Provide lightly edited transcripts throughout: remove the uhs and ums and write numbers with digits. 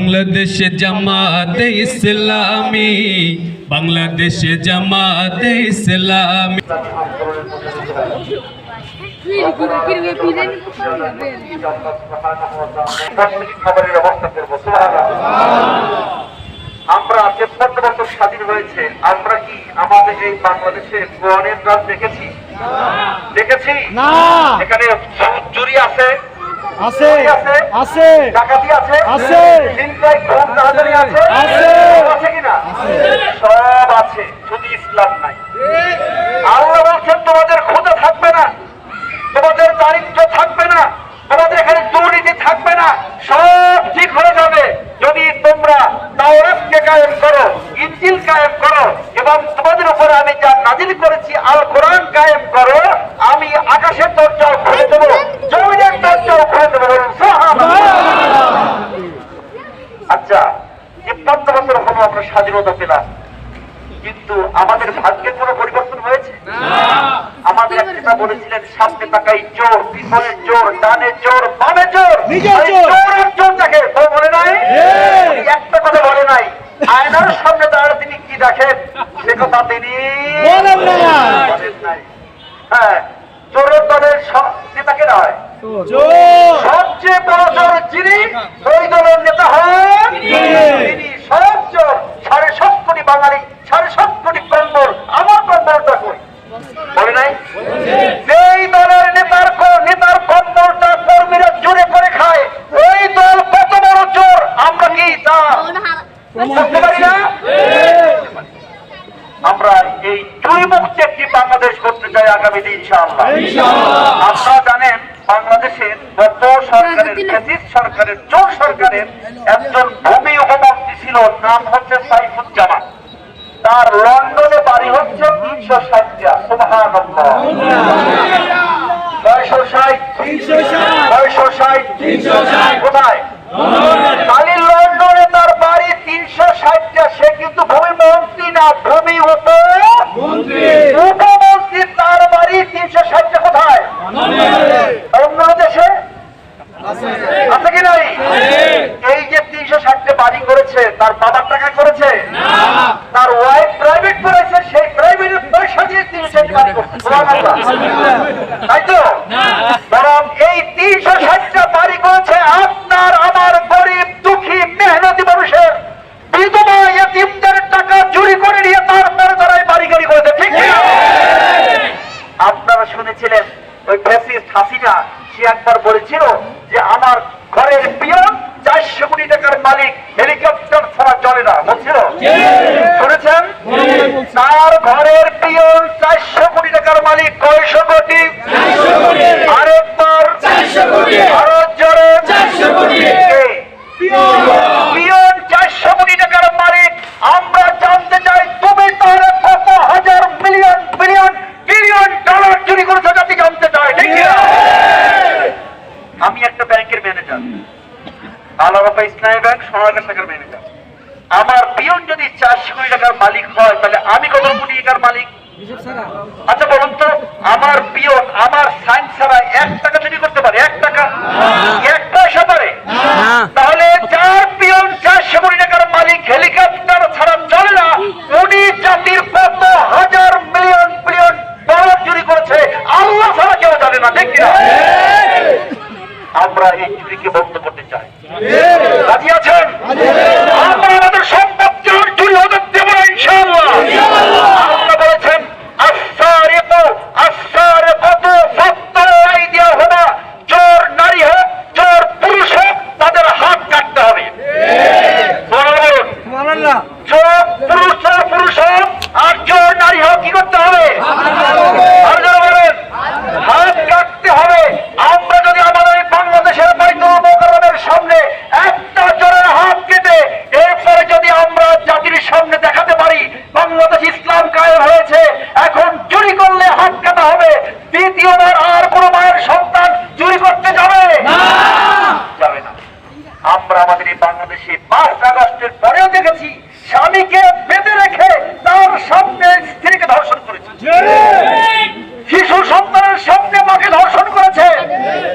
বাংলাদেশে জামাতে ইসলামী, বাংলাদেশে জামাতে ইসলামী। আমরা ৫৩ বছর স্বাধীন হয়েছে, আমরা কি আমাদের এই বাংলাদেশে গোয়ানের রাজ দেখেছি? দেখেছি না। এখানে চুরি আছে, ডাকাতি আছে, আছে কিনা? সব আছে, শুধু ইসলাম নাই। আল্লাহ বলছেন তোমাদের ক্ষুধা থাকবে না, তোমাদের দারিদ্র্য থাকবে না, তোমাদের এখানে দুর্নীতি থাকবে না, সব ঠিক হয়ে যাবে যদি তোমরা তাওরাতকে কায়েম করো, ইনজিল কায়েম করো এবং তোমাদের উপরে আমি যা নাজিল করেছি আল কোরআন কায়েম করো। আমি আকাশের দরজাও খুলে দেবো, জমিনের দরজাও খুলে দেবো। বলুন সুবহানাল্লাহ। আচ্ছা, ৫৩ বছর হলো আমরা স্বাধীনতা পেলাম, কিন্তু আমাদের ভাগ্যের কোনো পরিবর্তন হয়েছে? আমাদের একটা বলেছিলেন, সামনে তাকাই চোর, পিছনে চোর, ডানে চোর, বামে চোর, চোরের চোর দেখে বলে নাই? একটা কথা বলে নাই, আয়নার সামনে দাঁড়ালে তিনি কি দেখেন সে কথা তিনি বলেন নাই। হ্যাঁ, চোরের দলের নেতাকে নয়, সবচেয়ে বড় চোর যিনি, ওই দলের নেতা হন তিনি। সব চোর, ৭.৫ কোটি বাঙালি, ৭.৫ কোটি কম্বল, আমার কম্বলটা কই বলে নাই? যেই দলের নেতার কম্বলটা কর্মীরা জোরে করে খায়, ওই দল কত বড় চোর আমরা কি তা বুঝতে পারি না? আমরা এই চুরি মুক্ত একটি বাংলাদেশ করতে চাই আগামীতে ইনশাআল্লাহ। আপনারা জানেন বাংলাদেশের গত সরকারের, ফ্যাসিস্ট সরকারের, চোর সরকারের একজন ভূমি উপমন্ত্রী ছিল, নাম হচ্ছে সাইফুজ্জামান। তার লন্ডনে বাড়ি হচ্ছে ৩৬০টা। সুবহানাল্লাহ। ৯৬০ কোথায়? খালি লন্ডনে তার বাড়ি ৩৬০টা। সে কিন্তু ভূমি মন্ত্রী না, ভূমি উপমন্ত্রী। তার বাড়ি ৩৬০টা কোথায়? অন্য দেশে আছে কি নাই? এই যে ৩৬০টা বাড়ি করেছে, তার বাবার টাকা করেছে? তার ওয়াইফ প্রাইভেট করেছে, সেই প্রাইভেটের পয়সা দিয়ে ৩৬০টা বাড়ি করছে। তাই তো? বরং এই ৩৬০টা বাড়ি করেছে আপনার আমার গরিব দুঃখী মেহনতি মানুষের বিধবা ইয়েতিমদের টাকা চুরি করে নিয়ে তারপরে তারা এই বাড়ি গাড়ি করেছে। ঠিক না? আপনারা শুনেছিলেন ওই ফ্যাসিস্ট হাসিনা, সে একবার বলেছিল যে আমার ঘরের পিয়ন ৪০০ কোটি টাকার মালিক, হেলিকপ্টার ছাড়া চলে না। বলছিল, শুনেছেন? তার ঘরের পিয়ন ৪০০ কোটি টাকার মালিক। কয়শো কোটি? আরেকবার আরো জোরে। পিয়ন ৪০০ কোটি টাকার মালিক। আমরা জানতে চাই তুমি তাহলে কত হাজার মিলিয়ন বিলিয়ন বিলিয়ন ডলার চুরি করেছো, জাতি জানতে চায়। ঠিক না? আমি একটা ব্যাংকের ম্যানেজার, আলাদা ইসলামী ব্যাংক, সোনারগাঁ শাখার ম্যানেজার। আমার পিয়ন যদি ৪০০ কোটি টাকার মালিক হয়, তাহলে আমি কত কোটি টাকার মালিক? আচ্ছা বলুন তো, আমার পিয়ন আমার সাইন ছাড়া ১ টাকা চুরি করতে পারে? ১ টাকা, ১ পয়সা পারে? তাহলে যার পিয়ন ৪০০ কোটি টাকার মালিক, হেলিকপ্টার ছাড়া চলে না, উনি জাতির কত হাজার মিলিয়ন বিলিয়ন ডলার চুরি করেছে আল্লাহ ছাড়া কেউ জানে না। ঠিক কিনা? আমরা এই চুরিকে বন্ধ করতে চাই। রাজি আছেন? আমরা আমাদের সম্পত্তি চুরি হতে দেব না ইনশাআল্লাহ। আল্লাহ বলেছেন, আস-সারিকু আস-সারিকাতু ফাক্তাউ আইদিয়াহুমা। চোর নারী হোক, চোর পুরুষ হোক, তাদের হাত কাটতে হবে। সুবহানাল্লাহ। চোর পুরুষ হোক আর চোর নারী হোক, কি করতে হবে? আর যারা বলেন হাত কাটতে হবে। আমরা যদি আমাদের বাংলাদেশের বাইতুল মুকাররমের সামনে একটা চোরের হাত কেটে এরপরে যদি আমরা জাতির সামনে দেখাতে পারি বাংলাদেশ ইসলাম কায়েম হয়েছে, এখন চুরি করলে হাত কাটা হবে, দ্বিতীয়বার আর কোন মায়ের সন্তান চুরি করতে যাবে না। আমরা আমাদের এই বাংলাদেশে ৫ আগস্টের পরেও দেখেছি স্বামীকে বেঁধে রেখে তার সামনে স্ত্রীকে ধর্ষণ করেছে, শিশু সন্তানের সামনে মাকে ধর্ষণ করেছে।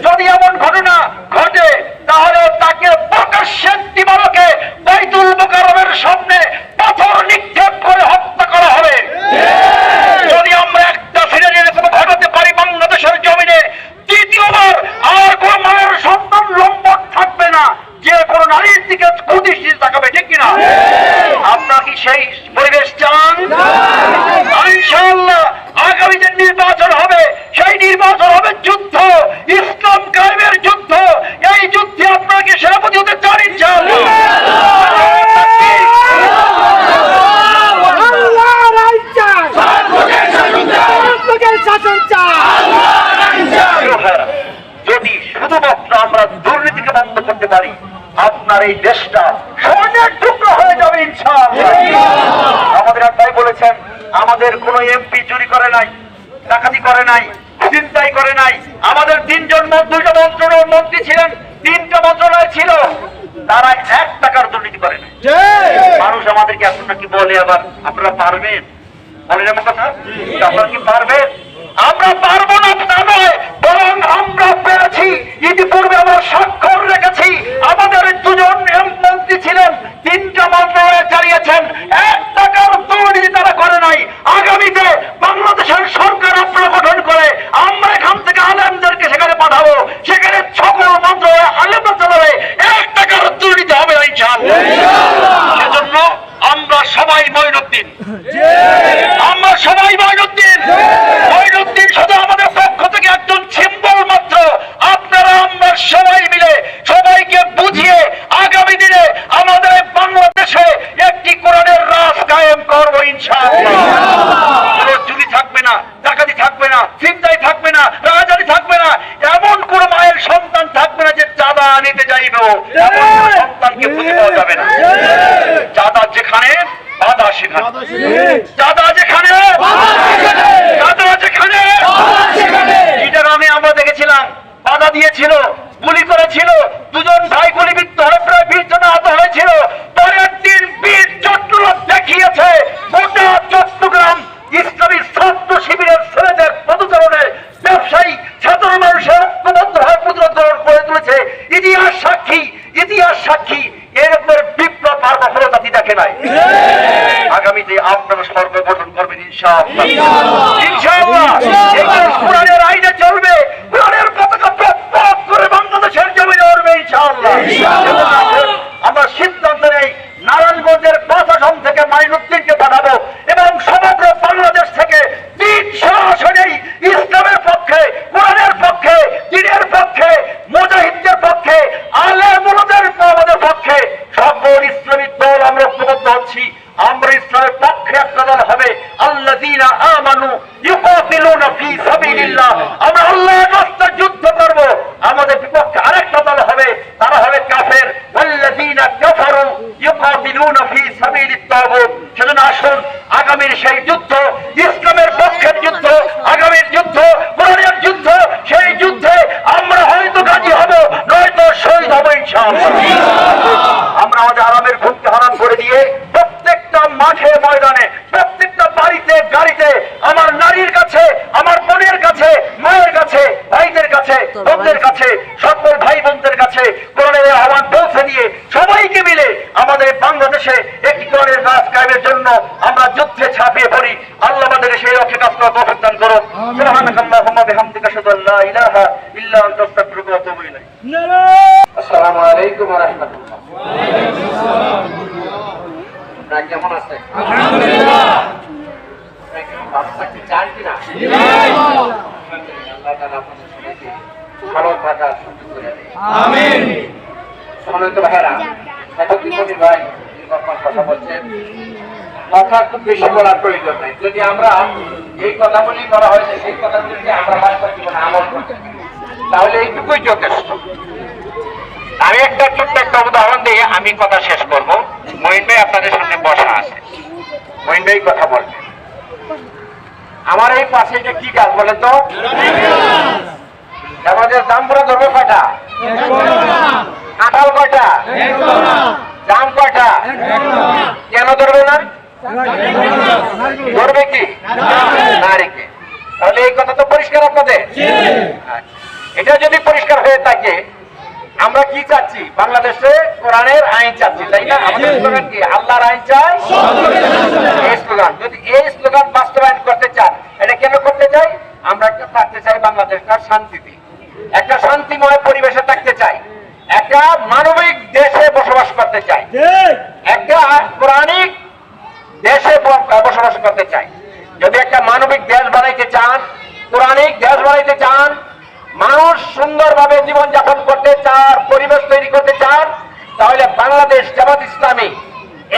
যদি এমন ঘটনা ঘটে তাহলে তাকে প্রকাশ্যে দিবালোকে দিকে কুদৃষ্টিতে তাকাবে, ঠিক কিনা? আপনারা কি সেই পরিবেশ চান? ইনশাআল্লাহ আগামী যে নির্বাচন হবে, সেই নির্বাচন হবে যুদ্ধ, ইসলাম কায়েমের যুদ্ধ। এই যুদ্ধে আপনারা কি সেনাপতি হতে চান? ইনশাআল্লাহ। যদি শুধুমাত্র আমরা দুর্নীতিকে বন্ধ করতে পারি, আপনার এই দেশটা স্বর্ণের টুকরো হয়ে যাবে ইনশাআল্লাহ। আমাদের তাই বলেছেন, আমাদের কোন এমপি চুরি করে নাই, ডাকাতি করে নাই, ছিনতাই করে নাই। আমাদের 2টা মন্ত্রী ছিলেন, 3টা মন্ত্রণালয় ছিল, তারা 1 টাকার দুর্নীতি করে নাই। মানুষ আমাদেরকে এখন নাকি বলে আবার আপনারা পারবেন, বলেন এমন কথা? আপনারা কি পারবেন? আমরা পারবো না তা নয়, বরং আমরা পেরেছি। ইতিপূর্বে আমরা স্বাক্ষর রেখেছি। আমাদের 2জন মন্ত্রী ছিলেন, 3টা মন্ত্রণালয় চালিয়েছেন, 1 টাকার দুর্নীতি তারা করে নাই। আগামীতে বাংলাদেশের সরকার আপনারা গঠন করে আমরা এখান থেকে আলেমদেরকে সেখানে পাঠাবো, সেখানে সকল মন্ত্রণালয় আলেমরা চালাবে, 1 টাকার দুর্নীতি হবে না ইনশাআল্লাহ। সেজন্য আমরা সবাই মঈনুদ্দিন, আমরা সবাই মঈনুদ্দিন। মঈনুদ্দিন শুধু আমাদের পক্ষ থেকে একজন সিম্বল মাত্র। আপনারা আমরা সবাই মিলে সবাইকে বুঝিয়ে আগামী দিনে আমাদের বাংলাদেশে একটি কোরআনের রাজ কায়েম করবো ইনশাআল্লাহ। কোনো চুরি থাকবে না, ডাকাতি থাকবে না, ছিনতাই থাকবে না, রাজনীতি থাকবে না। এমন কোন মায়ের সন্তান থাকবে না যে চাঁদা নিতে যাইবে, এমন কোন সন্তানকে খুঁজে পাওয়া যাবে না। চাঁদা যেখানে, বাধা সেখানে। চাঁদা যেখানে, চাঁদা যেখানে। চিটাগাংয়ে আমরা দেখেছিলাম, বাধা দিয়েছিল, গুলি করেছিল, 2জন ভাই গুলিবিদ্ধ হয়ে প্রায় 20 জন আহত হয়েছিল। পরের দিন বীর চট্টগ্রাম দেখিয়েছে গোটা চট্টগ্রাম ইসলামী ছাত্র শিবিরের ছেলেদের পদচারণে ব্যবসায়ী সাধারণ মানুষের ঐক্যবদ্ধ হয়ে প্রতিরোধ করে তুলেছে। ইতিহাস সাক্ষী, ইতিহাস সাক্ষী। এরপর বিপ্লব আর কখনো জাতি দেখে নাই। আগামীতে আপনারা সরকার গঠন করবেন ইনশাআল্লাহ। ইনশাআল্লাহ এই দেশ কোরআনের আইনে চলবে, কোরআনের পতাকা প্রত্যক্ষ করে বাংলাদেশের জমিনে উঠবে ইনশাআল্লাহ। আমরা সিদ্ধান্ত নেই নারায়ণগঞ্জের প্রশাসন থেকে মঈনুদ্দিনকে পাঠাবো এবং সমগ্র বাংলাদেশ থেকে 300 আসনেই ইসলামের পক্ষে, কোরআনের পক্ষে, দ্বীনের পক্ষে, মুজাহিদদের পক্ষে, আলেমুলদের আমাদের পক্ষে সকল ইসলামী দল আমরা ঐক্যবদ্ধ হচ্ছি। আমরা ইসলামের পক্ষে একটা দল হবে, আল্লাযীনা আমানু ইউকাতিলুনা ফী সাবিলিল্লাহ। আমরা আল্লাহর রাস্তায় যুদ্ধ করব। আমাদের বিপক্ষে আরেকটা দল হবে, তারা হবে কাফের, ওয়াল্লাযীনা কাফারু ইউকাতিলুনা ফী সাবিলিত তাগুত। সেজন্য আসুন আগামীর সেই যুদ্ধ, ইসলামের পক্ষের যুদ্ধ, আগামীর যুদ্ধ, কোরআনের যুদ্ধ, সেই যুদ্ধে আমরা হয়তো গাজী হব, নয়তো শহীদ হব ইনশাআল্লাহ। আমরা আমাদের আরামের ঘুমকে হারাম করে দিয়ে প্রত্যেকটা মাঠে ময়দানে, প্রত্যেকটা বাড়িতে গাড়িতে, আমার নারীর কাছে, আমার বোনের কাছে, মায়ের কাছে, ভাইদের কাছে, বোনদের কাছে, সকল ভাই বোনদের কাছে কোরআনের আহ্বান পৌঁছে দিয়ে সবাইকে মিলে আমাদের বাংলাদেশে একটি কোরআনের রাজ কায়েমের জন্য আমরা যুদ্ধে ঝাঁপিয়ে পড়ি। আল্লাহ আমাদেরকে সেই লক্ষ্যে কাজ করার তৌফিক দান করুন। সুবহানাকাল্লাহুম্মা বিহামদিকা আশহাদু আল্লা ইলাহা ইল্লা আনতা আস্তাগফিরুকা ওয়া আতুবু ইলাইক। আসসালামু আলাইকুম ওয়া রাহমাতুল্লাহ। আপনারা কেমন আছেন? আলহামদুলিল্লাহ। আপনারা কি ভালো থাকতে চান কিনা? আল্লাহ তাআলা আপনাদের সবাইকে ভালো থাকার সুযোগ করে দেন। আমিন। সম্মানিত ভাইরা, সভাপতি ভাই কথা বলছেন, কথা খুব বেশি বলার প্রয়োজন নেই। যদি আমরা এই কথাগুলি করা হয়েছে, সেই কথাগুলিকে আমরা বাস্তব জীবনে আমল করতে পারি, তাহলে এইটুকুই যথেষ্ট। আমি একটা ছোট্ট একটা উদাহরণ দিয়ে আমি কথা শেষ করব। মঈন ভাই আপনাদের সামনে বসা আছে, মঈন ভাই কথা বলবেন। আমার এই পাশে এটা কি গাছ বলেন তো? আমাদের জামপুরা ধরবে কয়টা? কাঁঠাল কয়টা? জাম কয়টা? কেন ধরবে না? ধরবে কি? নারীকে। তাহলে এই কথা তো পরিষ্কার আপনাদের। এটা যদি পরিষ্কার হয়ে থাকে, আমরা কি চাচ্ছি? বাংলাদেশে কোরআনের আইন চাচ্ছি, তাই না? আমাদের স্লোগান কি? আল্লাহর আইন চাই, এই স্লোগান। যদি এই স্লোগান বাস্তবায়ন করতে চান, এটা কেন করতে চাই? আমরা থাকতে চাই বাংলাদেশটা শান্তিতে, একটা শান্তিময় পরিবেশে থাকতে চাই, একটা মানবিক দেশে বসবাস করতে চায়, একটা পৌরাণিক দেশে বসবাস করতে চায়। যদি একটা মানবিক দেশ বানাইতে চান, পৌরাণিক দেশ বানাইতে চান, মানুষ সুন্দরভাবে জীবনযাপন করতে চান, পরিবেশ তৈরি করতে চান, তাহলে বাংলাদেশ জামাত ইসলামী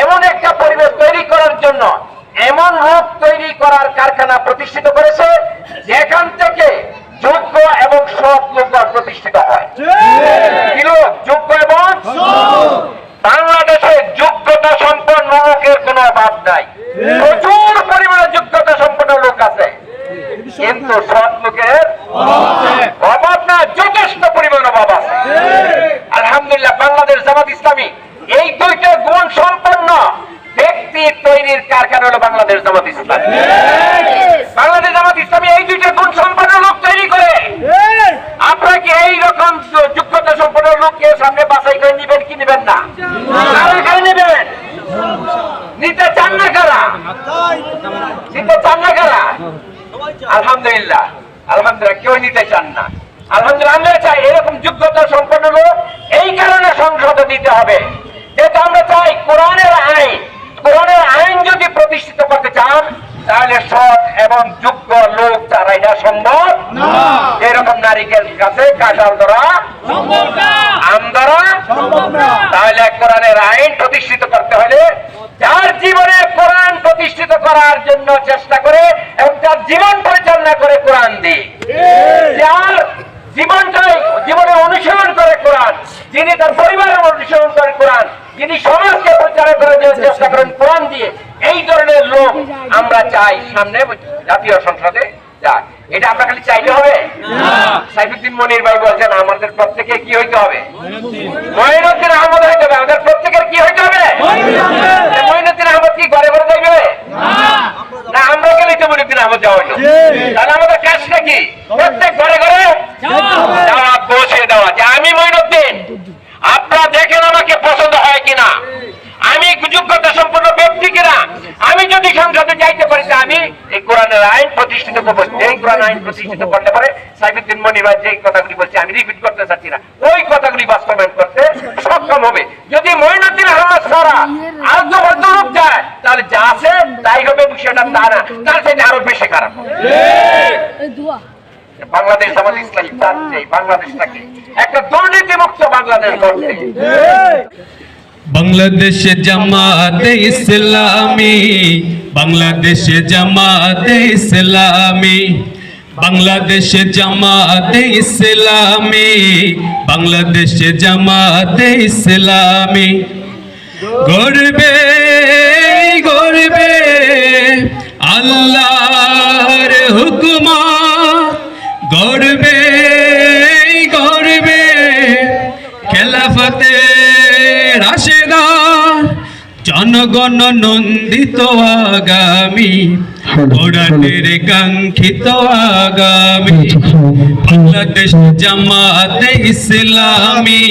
এমন একটা পরিবেশ তৈরি করার জন্য এমন রূপ তৈরি করার কারখানা প্রতিষ্ঠিত করেছে যেখান থেকে যোগ্য এবং সৎ লোক প্রতিষ্ঠিত হয়। কি লোক? যোগ্য এবং বাংলাদেশে যোগ্যতা সম্পন্ন লোকের কোনো অভাব নাই, প্রচুর পরিমাণে যোগ্যতা সম্পন্ন লোক আছে, কিন্তু সৎ লোকের অভাব না, যথেষ্ট পরিমাণ অভাব আছে। আলহামদুলিল্লাহ, বাংলাদেশ জামাত ইসলামী এই দুইটা গুণ সম্পন্ন ব্যক্তি তৈরির কারখানা হলো বাংলাদেশ জামাত ইসলামী। বাংলাদেশ জামাত ইসলামী এই দুইটা গুণ সম্পন্ন লোক তৈরি করে। আপনারা কি এইরকম যোগ্যতা সম্পন্ন লোককে সামনে বাছাই করে নিবেন কি নিবেন না? নেবেন? নিতে চান না কারা? নিতে চান না কারা? আলহামদুলিল্লাহ, আলহামদুলিল্লাহ, কেউ নিতে চান না। আলহামদুলিল্লাহ, আমরা চাই এরকম যোগ্যতা সম্পন্ন লোক এই কারণে সংসদে দিতে হবে, যেটা আমরা চাই কোরআনের আইন, কোরআনের আইন যদি প্রতিষ্ঠিত করতে চান তাহলে সৎ এবং যোগ্য লোক ছাড়াই না সম্ভব। এরকম নারীকের কাছে কাঁঠাল ধরা, আম ধরা, তাহলে কোরআনের আইন প্রতিষ্ঠিত করতে হলে যার জীবনে কোরআন প্রতিষ্ঠিত করার জন্য চেষ্টা করে এবং তার জীবন পরিচালনা করে কোরআন দিয়ে, যার জীবনে অনুসরণ করে কোরআন, যিনি তার পরিবারের অনুসরণ করে কোরআন, যিনি সমাজকে পরিচালনা করার জন্য চেষ্টা করেন কোরআন দিয়ে, এই ধরনের লোক আমরা চাই সামনে জাতীয় সংসদে যাক। এটা আমরা খালি চাইলে হবে? সাইফুদ্দিন মনির ভাই বলছেন আমাদের প্রত্যেকে কি হইতে হবে? মঈনুদ্দিন আহমদ হইতে হবে। আমাদের প্রত্যেকের কি হইতে হবে? মঈনুদ্দিন আহমদ কি ঘরে ঘরে যাইবে না আমরা গেলেই তো মঈনুদ্দিন আহমদ যাওয়া হইলো? তাহলে আমাদের কাজটা কি? প্রত্যেক ঘরে ঘরে যাওয়া, পৌঁছে দেওয়া যে আমি মঈনুদ্দিন, আপনারা দেখেন আমাকে পছন্দ হয় কিনা, আমি যোগ্যতা সম্পন্ন ব্যক্তি কিনা। আমি যদি সংসদে যাইতে পারি আমি এই কোরআনের আইন প্রতিষ্ঠিত করবো। এই কোরআন আইন প্রতিষ্ঠিত করতে পারে সাইফুদ্দিন মনির ভাই যে কথাগুলি বলছে, আমি রিপিট করতে চাচ্ছি না, ওই কথাগুলি বাস্তবায়ন করতে সক্ষম হবে। যদি মঈনুদ্দিন আহমদ ছাড়া আর তো বদ্ধ লোক যায় তাহলে যা আছে তাই হবে, বিষয়টা তা না, তার চাইতে আরো বেশি খারাপ হবে। বাংলাদেশ জামাত ইসলামী চাচ্ছে বাংলাদেশটাকে একটা দুর্নীতিমুক্ত বাংলাদেশ করতে। বাংলাদেশে জামাতে ইসলামী, বাংলাদেশে জামাতে ইসলামী, বাংলাদেশে জামাতে ইসলামী, বাংলাদেশে জামাতে ইসলামী গর্বে গর্বে আল্লাহর হুকুমত, গর্বে গর্বে খেলাফতে রাশেদা, জনগণ নন্দিত আগামী, কোরআনের কাঙ্ক্ষিত আগামী। বাংলাদেশ জামাতে ইসলামী,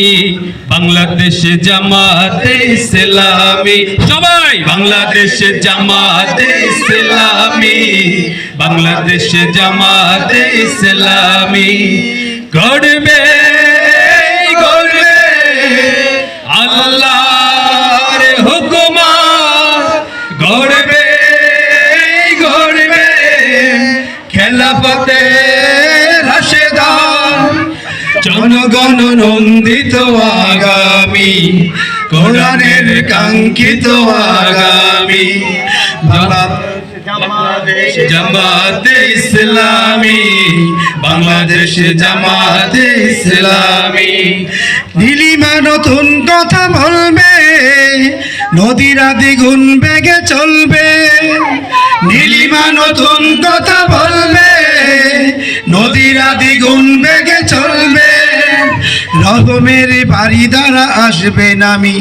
বাংলাদেশ জামাতে ইসলামী, সবাই বাংলাদেশ জামাতে ইসলামী, বাংলাদেশ জামাতে ইসলামী গর্বে গর্বে আল্লাহর হুকুমত, গর্বে গর্বে খেলাফতে রাশেদা, জনগণ নন্দিত আগামী, কোরআনের কাঙ্ক্ষিত আগামী। জামাতে ইসলামী, বাংলাদেশ জামাতে ইসলামী। নীলিমা নতুন কথা বলবে, নদীরা দ্বিগুণ বেগে চলবে। নীলিমা নতুন কথা বলবে, নদীরা দ্বিগুণ বেগে চলবে। রহমের বাড়ি দ্বারা আসবে নামি,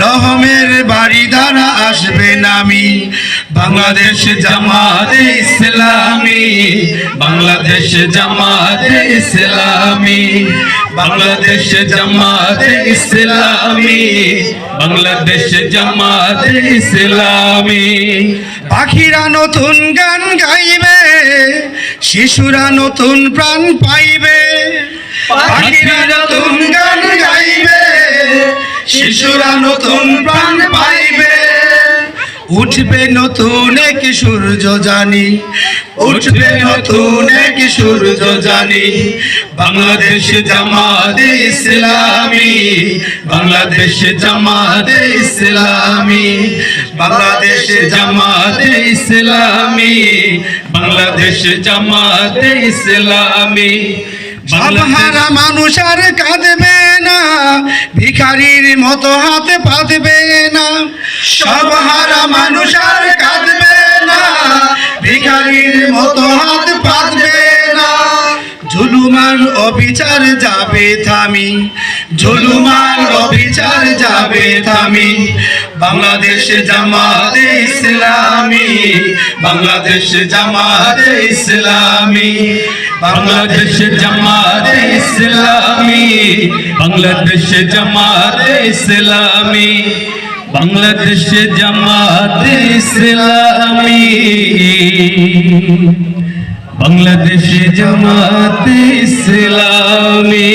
রহমের বাড়ি দ্বারা আসবে নামি। বাংলাদেশ জামাতে ইসলামী, বাংলাদেশ জামাতে ইসলামী, বাংলাদেশ জামাতে ইসলামী, বাংলাদেশ জামাতে ইসলামী। পাখিরা নতুন গান গাইবে, শিশুরা নতুন প্রাণ পাইবে। পাখিরা নতুন গান গাইবে, শিশুরা নতুন প্রাণ পাইবে, উঠবে নতুন এক সূর্য জানি, উঠবে নতুন এক সূর্য জানি। বাংলাদেশ জামাতে ইসলামী, বাংলাদেশ জামাতে ইসলামী, বাংলাদেশ জামাতে ইসলামী, বাংলাদেশ জামাতে ইসলামী। সবহারা মানুষ আর কাঁদবে না, ভিখারির মতো হাত পাতবে না। সবহারা মানুষ আর কাঁদবে না, ভিখারির মতো হাত পাতবে না। জুলুমার অবিচার যাবে থামি, জুলুমার অবিচার যাবে থামি। বাংলাদেশ জামাতে ইসলামী, বাংলাদেশ জামাতে ইসলামী, বাংলাদেশ জামাতে ইসলামী, বাংলাদেশ জামাতে ইসলামী, বাংলাদেশ জামাতে ইসলামী, বাংলাদেশ জামাতে ইসলামী।